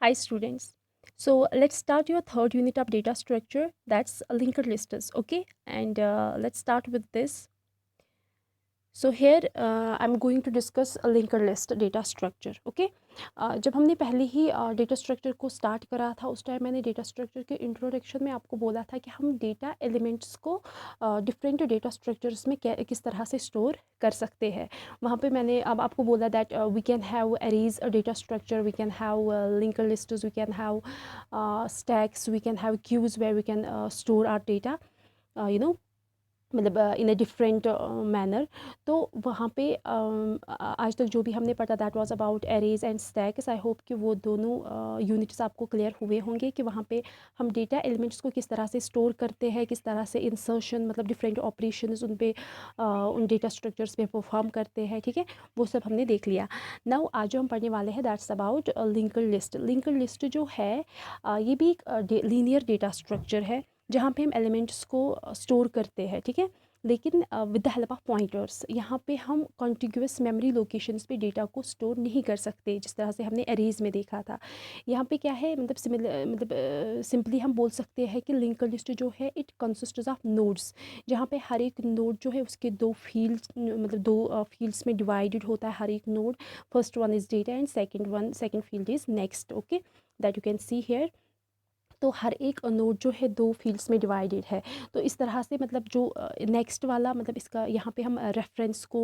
Hi students. So let's start your third unit of data structure, that's linked lists. Okay, and let's start with this. So here I'm going to discuss a linked list data structure. Okay, जब हमने पहले ही data structure को start करा था उस time मैंने data structure के introduction में आपको बोला था कि हम डेटा एलिमेंट्स को डिफरेंट डेटा स्ट्रक्चर्स में किस तरह से स्टोर कर सकते हैं। वहाँ पे मैंने अब आपको बोला that we can have arrays a data structure, we can have linked lists, we can have stacks, we can have queues where we can store our data you know मतलब इन अ डिफरेंट मैनर। तो वहाँ पे आज तक जो भी हमने पढ़ा that was about arrays and stacks. I hope कि वो दोनों यूनिट्स आपको क्लियर हुए होंगे कि वहाँ पे हम डेटा एलिमेंट्स को किस तरह से स्टोर करते हैं, किस तरह से इंसर्शन मतलब डिफरेंट ऑपरेशंस उन पे उन डेटा स्ट्रक्चर्स पे परफॉर्म करते हैं। ठीक है, वो सब हमने देख लिया। नाउ आज जो हम पढ़ने वाले हैं that's about linked list. Linked list जो है ये भी एक लीनियर डेटा स्ट्रक्चर है जहाँ पे हम एलिमेंट्स को स्टोर करते हैं। ठीक है, लेकिन with the help of pointers. यहाँ पे हम कॉन्टिग्यूस मेमोरी लोकेशंस पे डेटा को स्टोर नहीं कर सकते जिस तरह से हमने एरेज में देखा था। यहाँ पे क्या है मतलब सिंपली हम बोल सकते हैं कि लिंक्ड लिस्ट जो है इट कंसिस्ट्स ऑफ नोड्स, जहाँ पे हर एक नोड जो है उसके दो फील्ड्स मतलब दो फील्ड्स में डिवाइडेड होता है हर एक node. First one is data and second field is next. Okay, that you can see here. तो हर एक नोड जो है दो फील्ड्स में डिवाइडेड है। तो इस तरह से मतलब जो नेक्स्ट वाला मतलब इसका यहाँ पे हम रेफरेंस को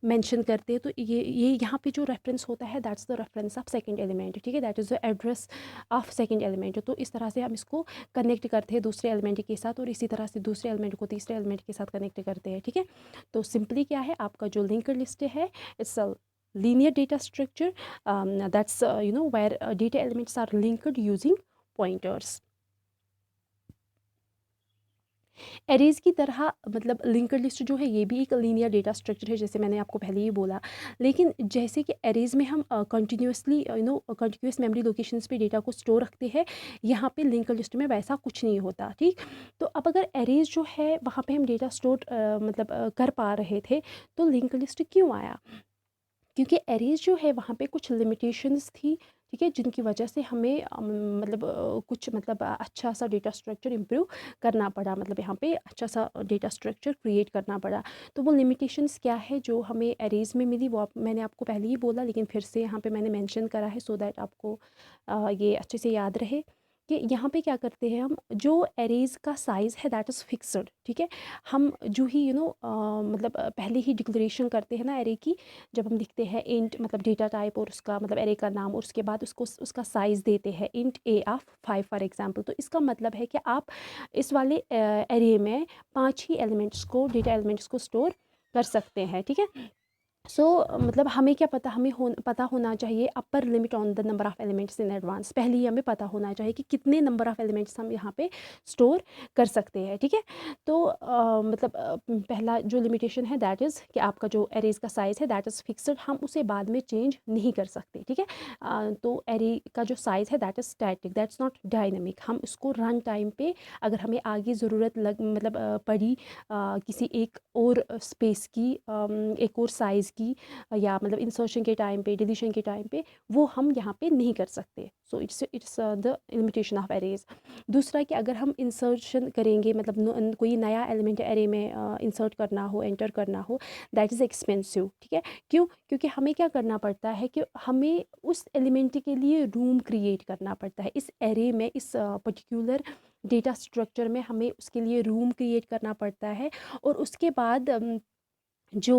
मेंशन करते हैं। तो ये यहाँ पे जो रेफरेंस होता है that's the reference of second element. ठीक है, that is the address of second element. तो इस तरह से हम इसको कनेक्ट करते हैं दूसरे एलिमेंट के साथ और इसी तरह से दूसरे एलिमेंट को तीसरे एलिमेंट के साथ कनेक्ट करते हैं। ठीक है, तो सिंपली क्या है आपका जो लिंक्ड लिस्ट है it's a linear data structure that's where data elements are linked using pointers। Arrays की तरह मतलब लिंक्ड लिस्ट जो है ये भी एक लीनियर डेटा स्ट्रक्चर है जैसे मैंने आपको पहले ही बोला। लेकिन जैसे कि एरेज में हम कंटिन्यूसली कंटिन्यूस मेमोरी लोकेशंस पे डेटा को स्टोर रखते हैं, यहाँ पे लिंक्ड लिस्ट में वैसा कुछ नहीं होता। ठीक, तो अब अगर एरेज जो है वहाँ पे हम डेटा स्टोर कर पा रहे थे तो लिंक्ड लिस्ट क्यों आया? क्योंकि एरेज जो है वहाँ पे कुछ लिमिटेशंस थी। ठीक है, जिनकी वजह से हमें कुछ मतलब अच्छा सा डेटा स्ट्रक्चर इम्प्रूव करना पड़ा, मतलब यहाँ पे अच्छा सा डेटा स्ट्रक्चर क्रिएट करना पड़ा। तो वो लिमिटेशंस क्या है जो हमें एरेज में मिली वो मैंने आपको पहले ही बोला, लेकिन फिर से यहाँ पे मैंने मेंशन करा है सो दैट आपको ये अच्छे से याद रहे कि यहाँ पे क्या करते हैं हम जो एरेज का साइज़ है दैट इज़ फिक्सड। ठीक है, हम जो ही मतलब पहले ही डिक्लेरेशन करते हैं ना एरे की, जब हम लिखते हैं इंट मतलब डेटा टाइप और उसका मतलब एरे का नाम और उसके बाद उसको उसका साइज़ देते हैं int A of 5 for example. तो इसका मतलब है कि आप इस वाले एरे में 5 ही एलिमेंट्स को डेटा एलिमेंट्स को स्टोर कर सकते हैं। ठीक है, सो मतलब हमें क्या पता, हमें पता होना चाहिए upper limit on the number of elements in advance. पहले ही हमें पता होना चाहिए कि कितने नंबर ऑफ़ एलिमेंट्स हम यहाँ पे स्टोर कर सकते हैं। ठीक है, तो मतलब पहला जो लिमिटेशन है दैट इज़ कि आपका जो एरेज का साइज़ है दैट इज़ फिक्सड, हम उसे बाद में चेंज नहीं कर सकते। ठीक है, तो एरे का जो साइज़ है that is static, that's not dynamic. हम उसको रन टाइम पे अगर हमें आगे ज़रूरत मतलब पड़ी किसी एक और स्पेस की एक और साइज़ की या मतलब इंसर्शन के टाइम पे डिलीशन के टाइम पे वो हम यहाँ पे नहीं कर सकते। So it's the limitation of arrays. दूसरा कि अगर हम इंसर्शन करेंगे मतलब कोई नया एलिमेंट एरे में इंसर्ट करना हो, एंटर करना हो, दैट इज़ एक्सपेंसिव। ठीक है, क्यों? क्योंकि हमें क्या करना पड़ता है कि हमें उस एलिमेंट के लिए रूम क्रिएट करना पड़ता है इस एरे में, इस पर्टिकुलर डेटा स्ट्रक्चर में हमें उसके लिए रूम क्रिएट करना पड़ता है। और उसके बाद जो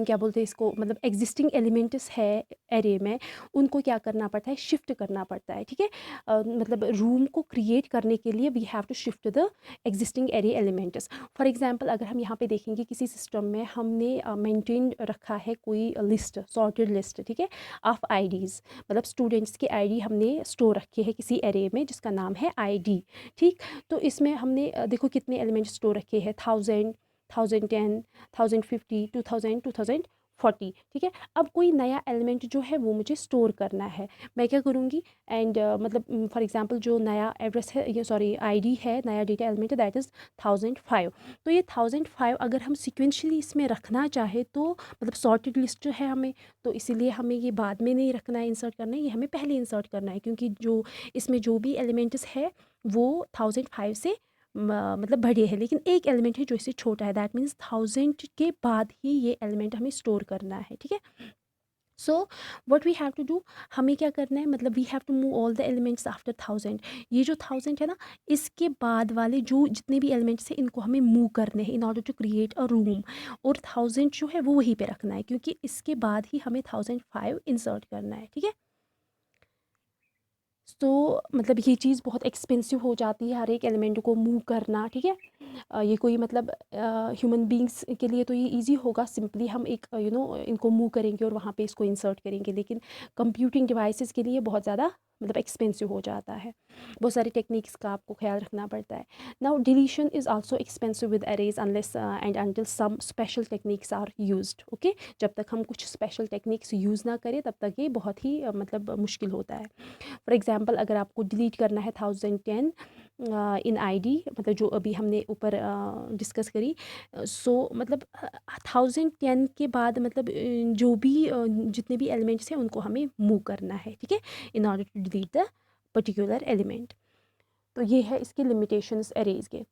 क्या बोलते हैं इसको मतलब एग्जिस्टिंग एलिमेंट्स है एरे में उनको क्या करना पड़ता है, शिफ्ट करना पड़ता है। ठीक है, मतलब रूम को क्रिएट करने के लिए we have to shift the existing array elements. For example अगर हम यहाँ पे देखेंगे किसी सिस्टम में हमने मेंटेन रखा है कोई लिस्ट, सॉर्टेड लिस्ट, ठीक है, ऑफ आईडीज़, मतलब स्टूडेंट्स की आईडी हमने स्टोर रखी है किसी एरे में जिसका नाम है आईडी। ठीक, तो इसमें हमने देखो कितने एलिमेंट्स स्टोर रखे हैं, 1000, 1010, 1050, 2000, 40, ठीक है। अब कोई नया एलिमेंट जो है वो मुझे स्टोर करना है, मैं क्या करूँगी, एंड मतलब फॉर एग्जांपल जो नया एड्रेस है, ये सॉरी आईडी है, नया डेटा एलिमेंट है, दैट इज़ 1005। तो ये 1005 अगर हम सिक्वेंशली इसमें रखना चाहे तो मतलब सॉर्टेड लिस्ट है हमें, तो इसीलिए हमें ये बाद में नहीं रखना है, इंसर्ट करना है, ये हमें पहले इंसर्ट करना है, क्योंकि जो इसमें जो भी एलिमेंट्स है वो 1005 से मतलब बड़े है, लेकिन एक एलिमेंट है जो इससे छोटा है, दैट मीन्स 1000 के बाद ही ये एलिमेंट हमें स्टोर करना है, ठीक है। So what we have to do, हमें क्या करना है, मतलब we have to move all the elements after 1000। ये जो 1000 है ना, इसके बाद वाले जो जितने भी एलिमेंट्स हैं इनको हमें मूव करने हैं in order to create a room, और 1000 जो है वो वहीं पे रखना है, क्योंकि इसके बाद ही हमें 1005 इंसर्ट करना है, ठीक है। तो मतलब ये चीज़ बहुत एक्सपेंसिव हो जाती है हर एक एलिमेंट को मूव करना, ठीक है। ये कोई मतलब ह्यूमन बींग्स के लिए तो ये इजी होगा, सिंपली हम एक इनको मूव करेंगे और वहाँ पे इसको इंसर्ट करेंगे, लेकिन कंप्यूटिंग डिवाइसेस के लिए बहुत ज़्यादा मतलब एक्सपेंसिव हो जाता है, बहुत सारी टेक्निक्स का आपको ख्याल रखना पड़ता है। Now deletion is also expensive with arrays unless and until some special techniques are used, okay. जब तक हम कुछ स्पेशल टेक्निक्स यूज़ ना करें तब तक ये बहुत ही मतलब मुश्किल होता है। फॉर एग्जांपल अगर आपको डिलीट करना है 1010 इन आईडी, मतलब जो अभी हमने ऊपर डिस्कस करी, सो मतलब 1010 के बाद मतलब जो भी जितने भी एलिमेंट्स हैं उनको हमें मूव करना है, ठीक है, in order to delete the particular element. तो ये है इसके लिमिटेशंस एरेज के।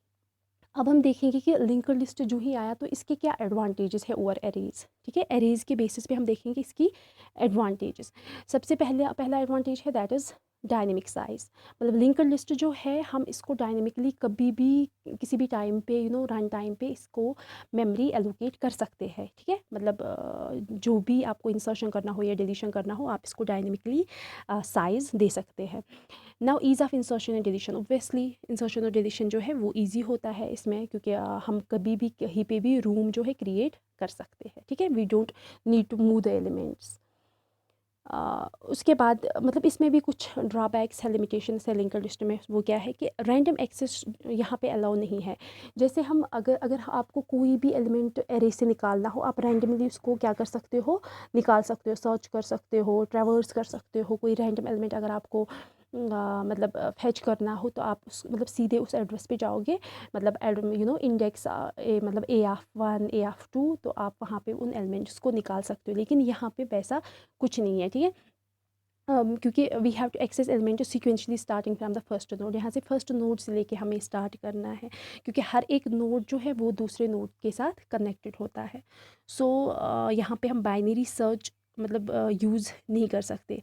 अब हम देखेंगे कि लिंक्ड लिस्ट जो ही आया तो इसके क्या एडवांटेजेस है ओवर एरेज, ठीक है। एरेज के बेसिस पे हम देखेंगे इसकी एडवांटेजेस। सबसे पहला एडवांटेज है दैट इज़ डायनेमिक साइज़। मतलब लिंक्ड लिस्ट जो है हम इसको डायनेमिकली कभी भी किसी भी टाइम पे रन टाइम पे इसको मेमोरी एलोकेट कर सकते हैं, ठीक है। मतलब जो भी आपको इंसर्शन करना हो या डिलीशन करना हो आप इसको डायनेमिकली साइज़ दे सकते हैं। Now ease of insertion and deletion, obviously insertion और डिलीशन जो है वो इजी होता है इसमें, क्योंकि हम कभी भी कहीं पे भी रूम जो है क्रिएट कर सकते हैं, ठीक है। We don't need to move the elements. उसके बाद मतलब इसमें भी कुछ ड्रॉबैक्स है, लिमिटेशंस है लिंक्ड लिस्ट में। वो क्या है कि रैंडम एक्सेस यहाँ पे अलाउ नहीं है। जैसे हम अगर अगर आपको कोई भी एलिमेंट एरे से निकालना हो, आप रैंडमली उसको क्या कर सकते हो, निकाल सकते हो, सर्च कर सकते हो, ट्रैवर्स कर सकते हो। कोई रैंडम एलिमेंट अगर आपको मतलब फेच करना हो तो आप उस मतलब सीधे उस एड्रेस पे जाओगे, मतलब इंडेक्स मतलब A(1) A(2), तो आप वहाँ पे उन एलिमेंट्स को निकाल सकते हो, लेकिन यहाँ पे वैसा कुछ नहीं है, ठीक है। क्योंकि we have to access element sequentially starting from the first node, यहाँ से फर्स्ट नोड से लेके हमें स्टार्ट करना है, क्योंकि हर एक नोड जो है वो दूसरे नोड के साथ कनेक्टेड होता है। सो यहाँ पे हम बाइनरी सर्च मतलब यूज़ नहीं कर सकते।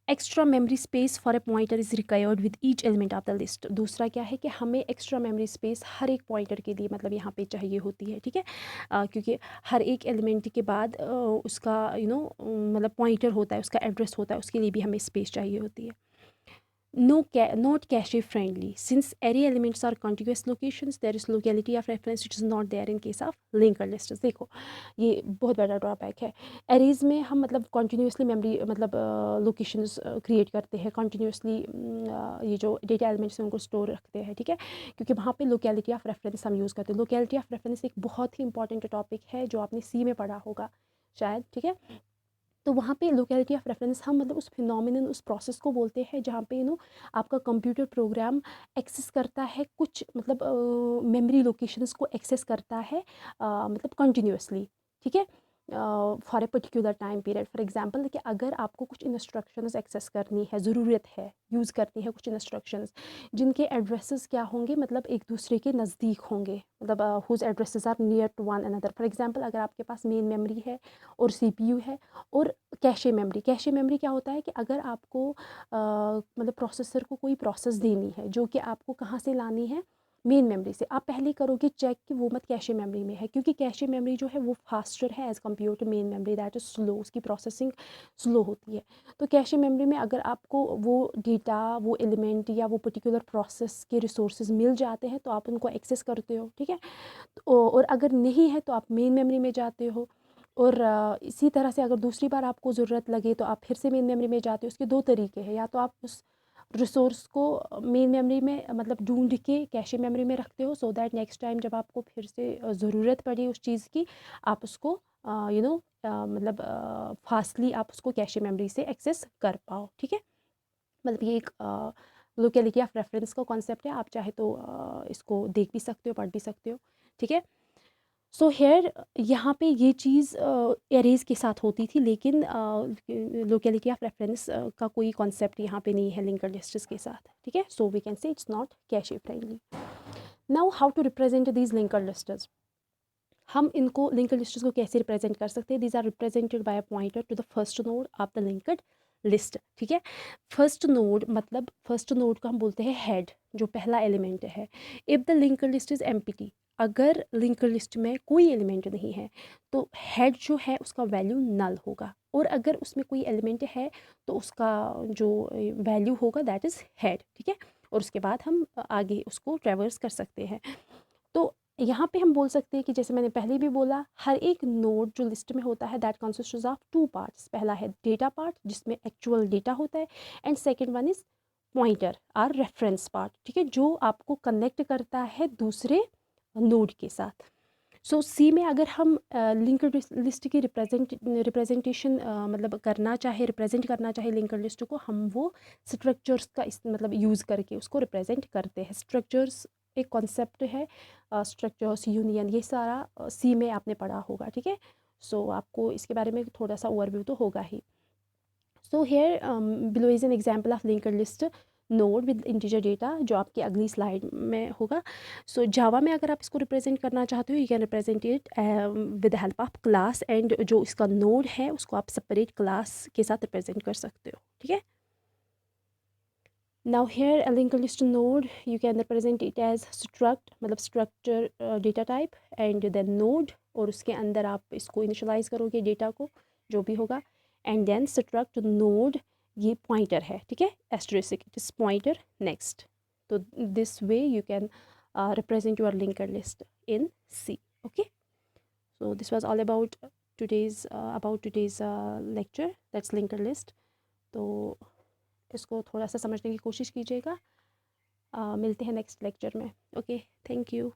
Extra memory space for a pointer is required with each element of the list. दूसरा क्या है कि हमें एक्स्ट्रा मेमोरी स्पेस हर एक पॉइंटर के लिए मतलब यहाँ पे चाहिए होती है, ठीक है। क्योंकि हर एक एलिमेंट के बाद उसका मतलब पॉइंटर होता है, उसका एड्रेस होता है, उसके लिए भी हमें स्पेस चाहिए होती है। Not cache friendly. Since array elements are contiguous locations, there is locality of reference which is not there in case of linked lists. देखो ये बहुत बड़ा ड्रॉबैक है। एरेज में हम मतलब कॉन्टीन्यूसली मेमोरी मतलब लोकेशंस क्रिएट करते हैं, कॉन्टीन्यूसली ये जो डेटा एलिमेंट्स हैं उनको स्टोर रखते हैं, ठीक है। क्योंकि वहाँ पे लोकेलिटी ऑफ रेफरेंस हम यूज़ करते हैं। लोकेलिटी ऑफ रेफरेंस एक बहुत ही इंपॉर्टेंट टॉपिक है जो आपने सी में पढ़ा होगा शायद, ठीक है। तो वहाँ पे लोकेलिटी ऑफ रेफरेंस हम मतलब उस फिनोमिनन, उस प्रोसेस को बोलते हैं जहाँ पे आपका कंप्यूटर प्रोग्राम एक्सेस करता है कुछ मतलब मेमोरी लोकेशंस को एक्सेस करता है मतलब कंटिन्यूसली, ठीक है, for a particular time period. For example कि अगर आपको कुछ इंस्ट्रक्शंस एक्सेस करनी है, ज़रूरत है यूज़ करनी है कुछ इंस्ट्रक्शंस जिनके एड्रेसेस क्या होंगे, मतलब एक दूसरे के नज़दीक होंगे, मतलब whose addresses are near to one another. For example अगर आपके पास मेन मेमोरी है और सीपीयू है और कैशे मेमोरी। कैशे मेमोरी क्या होता है कि अगर आपको मतलब प्रोसेसर को कोई प्रोसेस देनी है जो कि आपको कहाँ से लानी है, मेन मेमोरी से, आप पहले करोगे चेक कि वो मत कैशे मेमोरी में है, क्योंकि कैशे मेमोरी जो है वो फास्टर है as compare to main memory, that is slow, उसकी प्रोसेसिंग स्लो होती है। तो कैशे मेमोरी में अगर आपको वो डेटा, वो एलिमेंट या वो पर्टिकुलर प्रोसेस के रिसोर्सेज मिल जाते हैं तो आप उनको एक्सेस करते हो, ठीक है। और अगर नहीं है तो आप मेन मेमोरी में जाते हो। और इसी तरह से अगर दूसरी बार आपको ज़रूरत लगे तो आप फिर से मेन मेमोरी में जाते हो। उसके दो तरीके हैं, या तो आप उस रिसोर्स को मेन मेमोरी में मतलब ढूंढ के कैशे मेमोरी में रखते हो, सो दैट नेक्स्ट टाइम जब आपको फिर से ज़रूरत पड़ी उस चीज़ की आप उसको मतलब फास्टली आप उसको कैशे मेमोरी से एक्सेस कर पाओ, ठीक है। मतलब ये एक लोकेलिटी ऑफ रेफरेंस का कॉन्सेप्ट है, आप चाहे तो इसको देख भी सकते हो, पढ़ भी सकते हो, ठीक है। सो हेयर यहाँ पे ये चीज़ एरेज के साथ होती थी, लेकिन लोकेलिटी ऑफ रेफरेंस का कोई कॉन्सेप्ट यहाँ पे नहीं है लिंक्ड लिस्ट्स के साथ, ठीक है। So we can say it's not cache friendly. Now how to represent these linked lists. हम इनको लिंक्ड लिस्ट्स को कैसे रिप्रेजेंट कर सकते हैं। These are represented by a pointer to the first node of the linked list, ठीक है। First node मतलब फर्स्ट नोड को हम बोलते हैं हेड, जो पहला एलिमेंट है। If the linked list is empty, अगर लिंक्ड लिस्ट में कोई एलिमेंट नहीं है तो हेड जो है उसका वैल्यू नल होगा, और अगर उसमें कोई एलिमेंट है तो उसका जो वैल्यू होगा दैट इज़ हेड, ठीक है। और उसके बाद हम आगे उसको ट्रेवर्स कर सकते हैं। तो यहाँ पे हम बोल सकते हैं कि जैसे मैंने पहले भी बोला, हर एक नोड जो लिस्ट में होता है that consists of two parts. पहला है डेटा पार्ट जिसमें एक्चुअल डेटा होता है, and second one is pointer or reference part, ठीक है, जो आपको कनेक्ट करता है दूसरे नोड के साथ। सो सी में अगर हम लिंक्ड लिस्ट की रिप्रेजेंटेशन मतलब करना चाहे, रिप्रेजेंट करना चाहे लिंक्ड लिस्ट को, हम वो स्ट्रक्चर्स का मतलब यूज़ करके उसको रिप्रेजेंट करते हैं। स्ट्रक्चर्स एक कॉन्सेप्ट है, स्ट्रक्चर्स, यूनियन, ये सारा सी में आपने पढ़ा होगा, ठीक है। सो आपको इसके बारे में थोड़ा सा ओवरव्यू तो होगा ही। So here below is an example of linked list node with integer data, जो आपकी अगली स्लाइड में होगा। सो जावा में अगर आप इसको रिप्रेजेंट करना चाहते हो, you can represent it with the help of class, and जो इसका नोड है उसको आप सेपरेट क्लास के साथ रिप्रेजेंट कर सकते हो, ठीक है। Now here a linked list node you can represent it as struct, मतलब structure data type, and then node, और उसके अंदर आप इसको इनिशलाइज करोगे डेटा को, जो भी होगा, एंड देन स्ट्रक्ट नोड, ये पॉइंटर है, ठीक है, asterisk it is pointer next. तो this way you can represent your linked list in C, okay। So this was all about today's lecture, that's linked list। तो इसको थोड़ा सा समझने की कोशिश कीजिएगा। मिलते हैं नेक्स्ट लेक्चर में, ओके, थैंक यू।